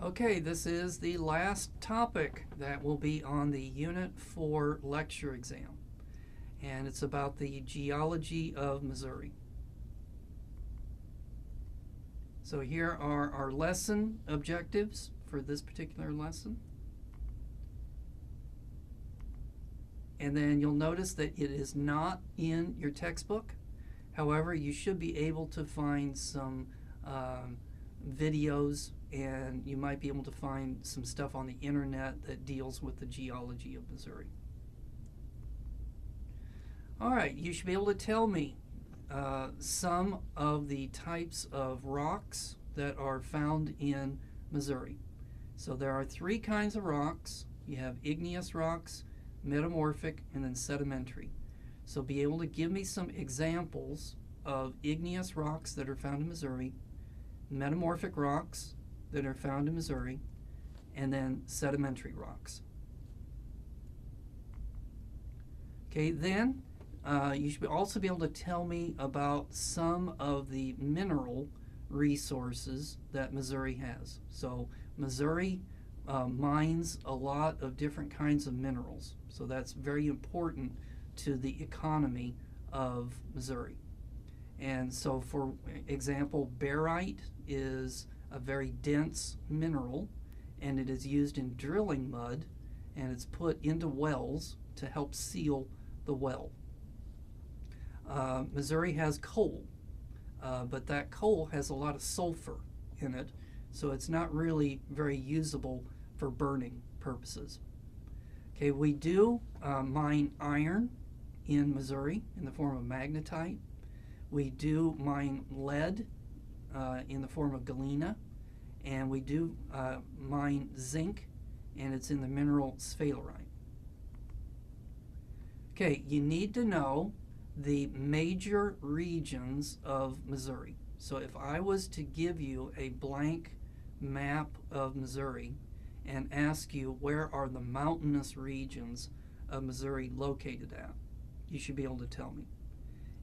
Okay, this is the last topic that will be on the Unit 4 lecture exam, and it's about the geology of Missouri. So here are our lesson objectives for this particular lesson. And then you'll notice that it is not in your textbook. However, you should be able to find some videos, and you might be able to find some stuff on the internet that deals with the geology of Missouri. All right, you should be able to tell me some of the types of rocks that are found in Missouri. So there are three kinds of rocks. You have igneous rocks, metamorphic, and then sedimentary. So be able to give me some examples of igneous rocks that are found in Missouri, metamorphic rocks that are found in Missouri, and then sedimentary rocks. Okay, then you should also be able to tell me about some of the mineral resources that Missouri has. So Missouri mines a lot of different kinds of minerals. So that's very important to the economy of Missouri. And so, for example, barite is a very dense mineral, and it is used in drilling mud, and it's put into wells to help seal the well. Missouri has coal, but that coal has a lot of sulfur in it, so it's not really very usable for burning purposes. Okay, we do mine iron in Missouri in the form of magnetite. We do mine lead in the form of galena, and we do mine zinc, and it's in the mineral sphalerite. Okay, you need to know the major regions of Missouri. So if I was to give you a blank map of Missouri and ask you where are the mountainous regions of Missouri located at, you should be able to tell me.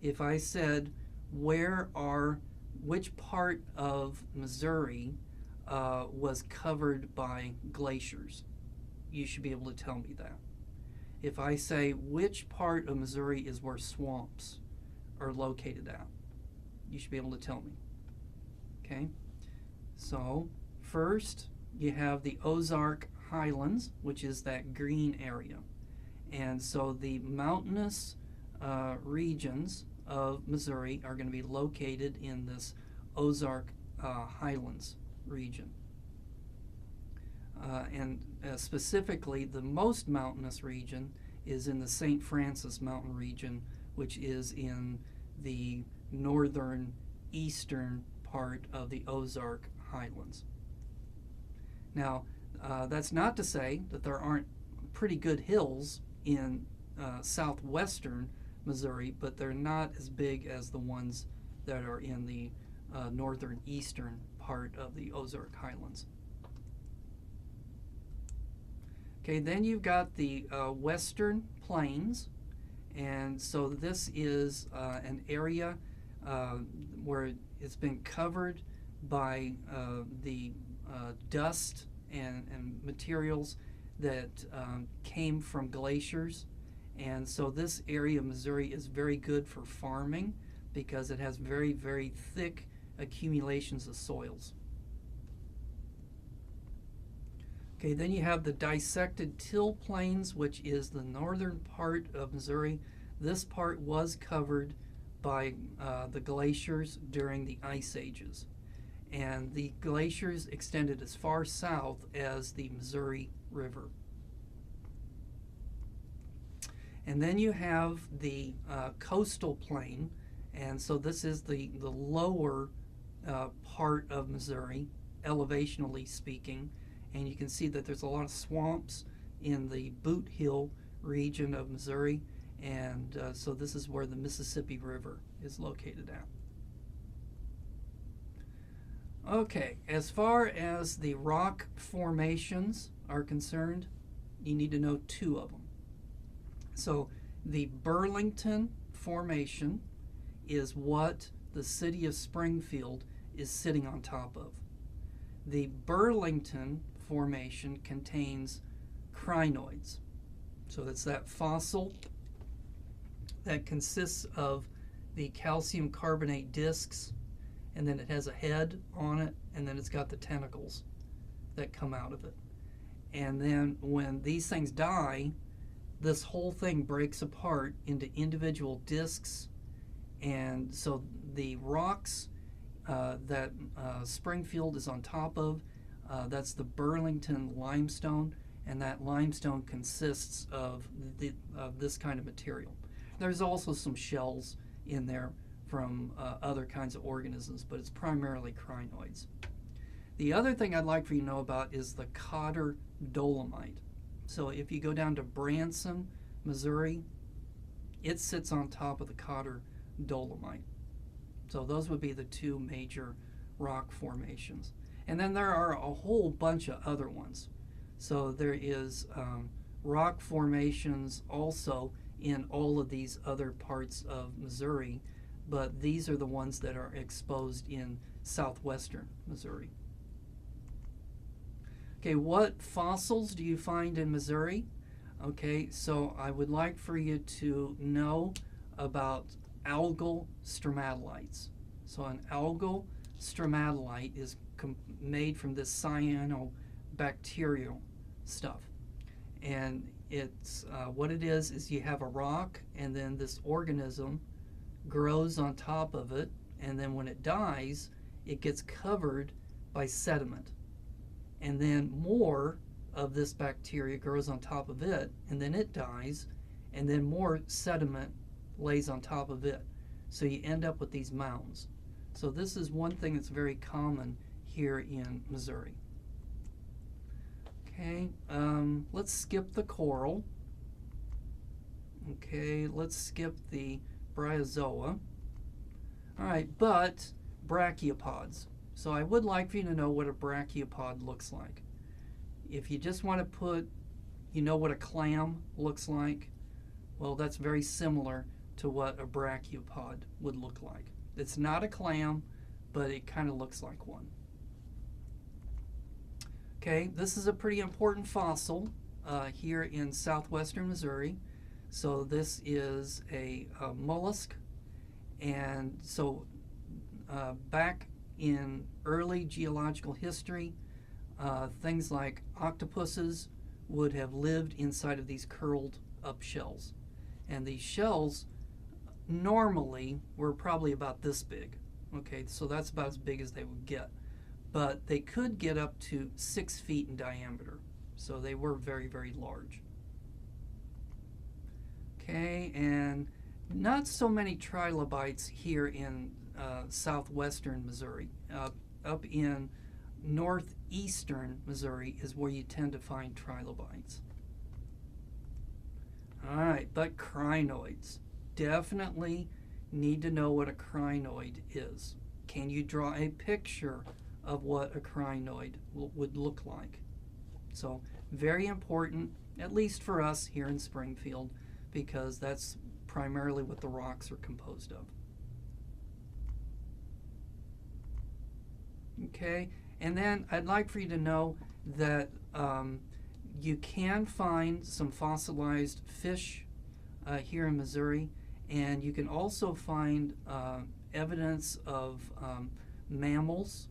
If I said which part of Missouri was covered by glaciers, you should be able to tell me that. If I say which part of Missouri is where swamps are located at, you should be able to tell me. Okay, so first you have the Ozark Highlands, which is that green area. And so the mountainous regions of Missouri are going to be located in this Ozark Highlands region. And specifically, the most mountainous region is in the St. Francis Mountain region, which is in the northern eastern part of the Ozark Highlands. Now, that's not to say that there aren't pretty good hills in southwestern Missouri, but they're not as big as the ones that are in the northern eastern part of the Ozark Highlands. Okay, then you've got the Western Plains, and so this is an area where it's been covered by the dust and materials that came from glaciers. And so this area of Missouri is very good for farming because it has very, very thick accumulations of soils. Okay, then you have the dissected till plains, which is the northern part of Missouri. This part was covered by the glaciers during the ice ages. And the glaciers extended as far south as the Missouri River. And then you have the coastal plain, and so this is the lower part of Missouri, elevationally speaking, and you can see that there's a lot of swamps in the Boot Hill region of Missouri, and so this is where the Mississippi River is located at. Okay, as far as the rock formations are concerned, you need to know two of them. So the Burlington Formation is what the city of Springfield is sitting on top of. The Burlington Formation contains crinoids. So it's that fossil that consists of the calcium carbonate discs, and then it has a head on it, and then it's got the tentacles that come out of it. And then when these things die, this whole thing breaks apart into individual discs. And so the rocks that Springfield is on top of, that's the Burlington limestone, and that limestone consists of this kind of material. There's also some shells in there from other kinds of organisms, but it's primarily crinoids. The other thing I'd like for you to know about is the Cotter dolomite. So if you go down to Branson, Missouri, it sits on top of the Cotter dolomite. So those would be the two major rock formations. And then there are a whole bunch of other ones. So there is rock formations also in all of these other parts of Missouri, but these are the ones that are exposed in southwestern Missouri. Okay, what fossils do you find in Missouri? Okay, so I would like for you to know about algal stromatolites. So an algal stromatolite is made from this cyanobacterial stuff. And it's what it is you have a rock, and then this organism grows on top of it, and then when it dies, it gets covered by sediment. And then more of this bacteria grows on top of it, and then it dies, and then more sediment lays on top of it. So you end up with these mounds. So this is one thing that's very common here in Missouri. Okay, let's skip the coral. Okay, let's skip the bryozoa. All right, but brachiopods. So I would like for you to know what a brachiopod looks like. If you just want to put, you know what a clam looks like, well, that's very similar to what a brachiopod would look like. It's not a clam, but it kind of looks like one. Okay, this is a pretty important fossil here in southwestern Missouri. So this is a mollusk, and so back in early geological history, things like octopuses would have lived inside of these curled up shells. And these shells normally were probably about this big. Okay, so that's about as big as they would get. But they could get up to 6 feet in diameter. So they were very, very large. Okay, and not so many trilobites here in southwestern Missouri. Up in northeastern Missouri is where you tend to find trilobites. All right, but crinoids. Definitely need to know what a crinoid is. Can you draw a picture of what a crinoid would look like? So very important, at least for us here in Springfield, because that's primarily what the rocks are composed of. Okay, and then I'd like for you to know that you can find some fossilized fish here in Missouri, and you can also find evidence of mammals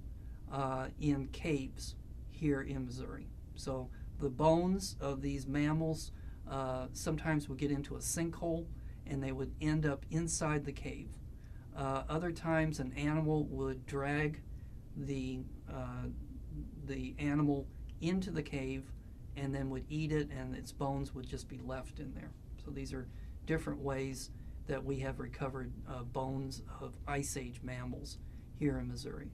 in caves here in Missouri. So the bones of these mammals sometimes would get into a sinkhole, and they would end up inside the cave. Other times an animal would drag the animal into the cave and then would eat it, and its bones would just be left in there. So these are different ways that we have recovered bones of Ice Age mammals here in Missouri.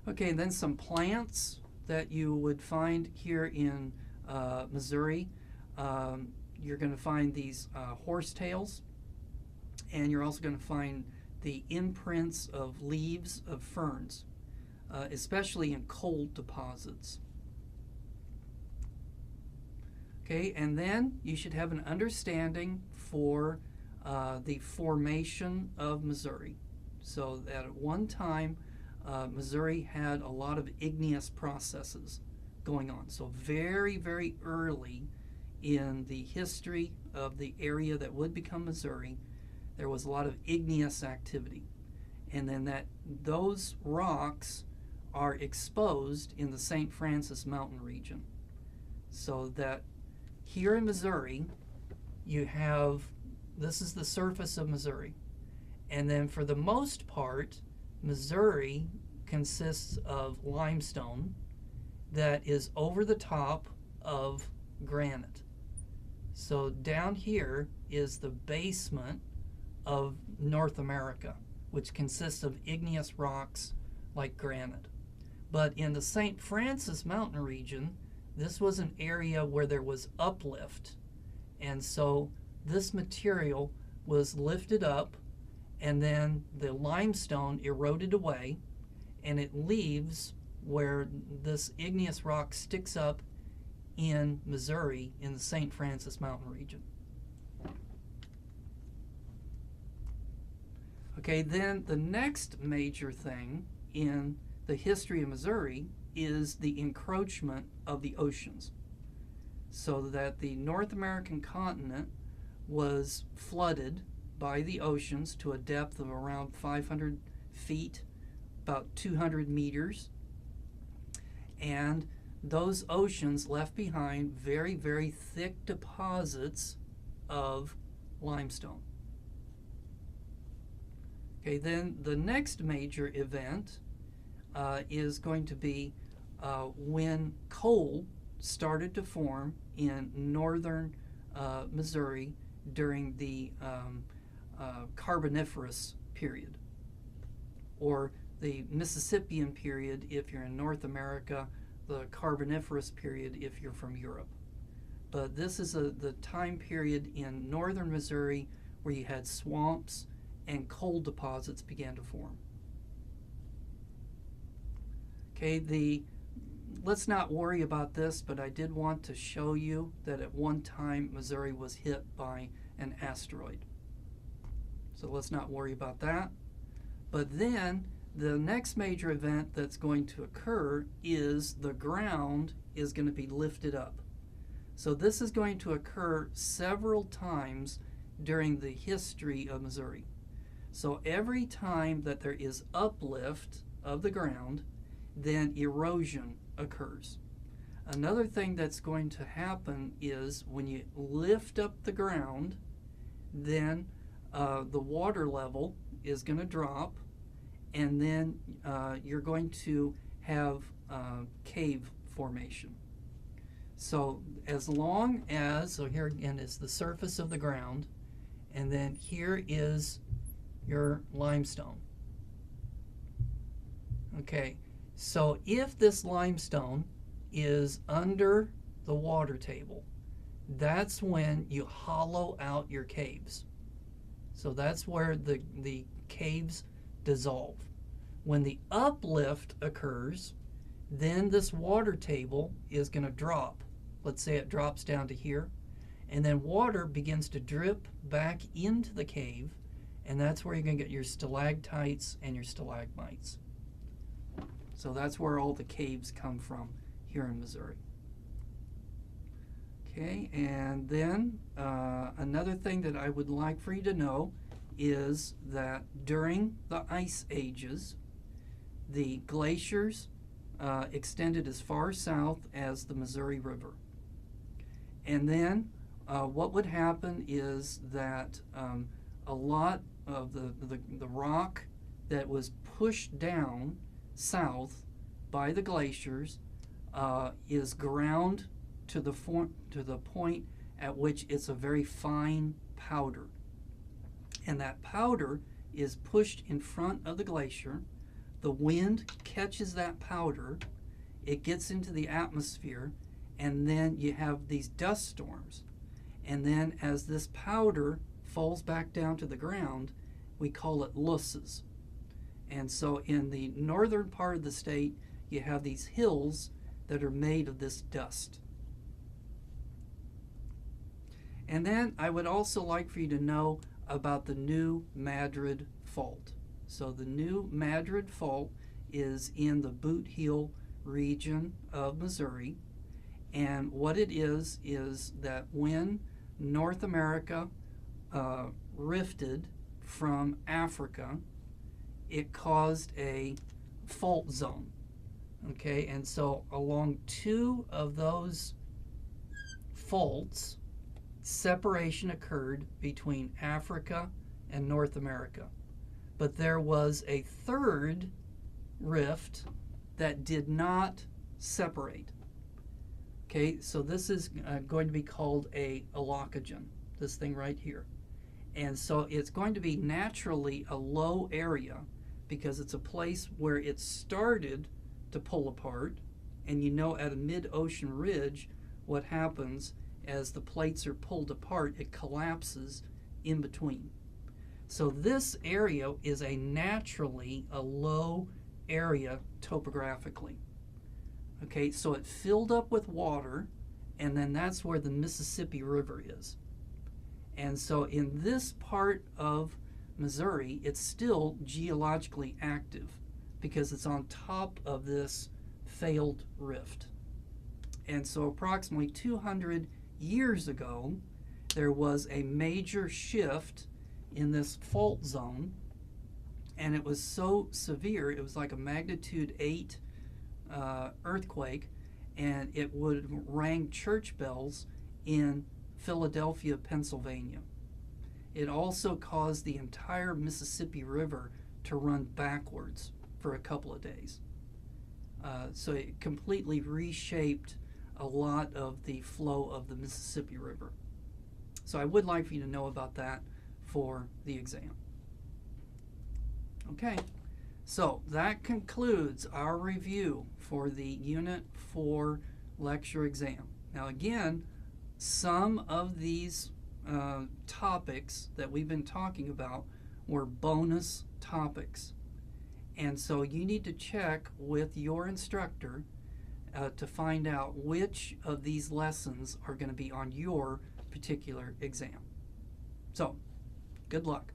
Okay, and then some plants that you would find here in Missouri. You're going to find these horsetails, and you're also going to find the imprints of leaves of ferns, especially in cold deposits. Okay, and then you should have an understanding for the formation of Missouri. So that at one time, Missouri had a lot of igneous processes going on. So very, very early in the history of the area that would become Missouri, there was a lot of igneous activity. And then those rocks are exposed in the St. Francis Mountain region. So that here in Missouri, you have, this is the surface of Missouri. And then for the most part, Missouri consists of limestone that is over the top of granite. So down here is the basement of North America, which consists of igneous rocks like granite. But in the St. Francis Mountain region, this was an area where there was uplift. And so this material was lifted up, and then the limestone eroded away, and it leaves where this igneous rock sticks up in Missouri in the St. Francis Mountain region. Okay, then the next major thing in the history of Missouri is the encroachment of the oceans. So that the North American continent was flooded by the oceans to a depth of around 500 feet, about 200 meters. And those oceans left behind very, very thick deposits of limestone. Okay, then the next major event is going to be when coal started to form in northern Missouri during the Carboniferous Period, or the Mississippian Period if you're in North America, the Carboniferous Period if you're from Europe. But this is the time period in northern Missouri where you had swamps and coal deposits began to form. Okay, let's not worry about this, but I did want to show you that at one time Missouri was hit by an asteroid. So let's not worry about that. But then the next major event that's going to occur is the ground is going to be lifted up. So this is going to occur several times during the history of Missouri. So every time that there is uplift of the ground, then erosion occurs. Another thing that's going to happen is when you lift up the ground, then the water level is going to drop, and then you're going to have cave formation. So as long as, so here again is the surface of the ground, and then here is your limestone. Okay, so if this limestone is under the water table, that's when you hollow out your caves. So that's where the caves dissolve. When the uplift occurs, then this water table is going to drop. Let's say it drops down to here, and then water begins to drip back into the cave, and that's where you're going to get your stalactites and your stalagmites. So that's where all the caves come from here in Missouri. Okay, and then another thing that I would like for you to know is that during the ice ages, the glaciers extended as far south as the Missouri River. And then what would happen is that a lot of the rock that was pushed down south by the glaciers is ground to the point at which it's a very fine powder. And that powder is pushed in front of the glacier. The wind catches that powder, it gets into the atmosphere, and then you have these dust storms. And then as this powder falls back down to the ground, we call it loessas. And so in the northern part of the state, you have these hills that are made of this dust. And then I would also like for you to know about the new Madrid Fault. So the new Madrid Fault is in the Boot Heel region of Missouri. And what it is that when North America rifted from Africa, it caused a fault zone. Okay, and so along two of those faults, separation occurred between Africa and North America. But there was a third rift that did not separate. Okay, so this is going to be called a allocogen, this thing right here. And so it's going to be naturally a low area because it's a place where it started to pull apart. And you know, at a mid-ocean ridge, what happens as the plates are pulled apart, it collapses in between. So this area is naturally a low area topographically. Okay, so it filled up with water, and then that's where the Mississippi River is. And so in this part of Missouri, it's still geologically active because it's on top of this failed rift. And so approximately 200 years ago, there was a major shift in this fault zone, and it was so severe, it was like a magnitude 8 earthquake, and it would rang church bells in Philadelphia, Pennsylvania. It also caused the entire Mississippi River to run backwards for a couple of days. So it completely reshaped a lot of the flow of the Mississippi River. So I would like for you to know about that for the exam. Okay, so that concludes our review for the Unit 4 lecture exam. Now again, some of these topics that we've been talking about were bonus topics. And so you need to check with your instructor to find out which of these lessons are going to be on your particular exam. So, good luck.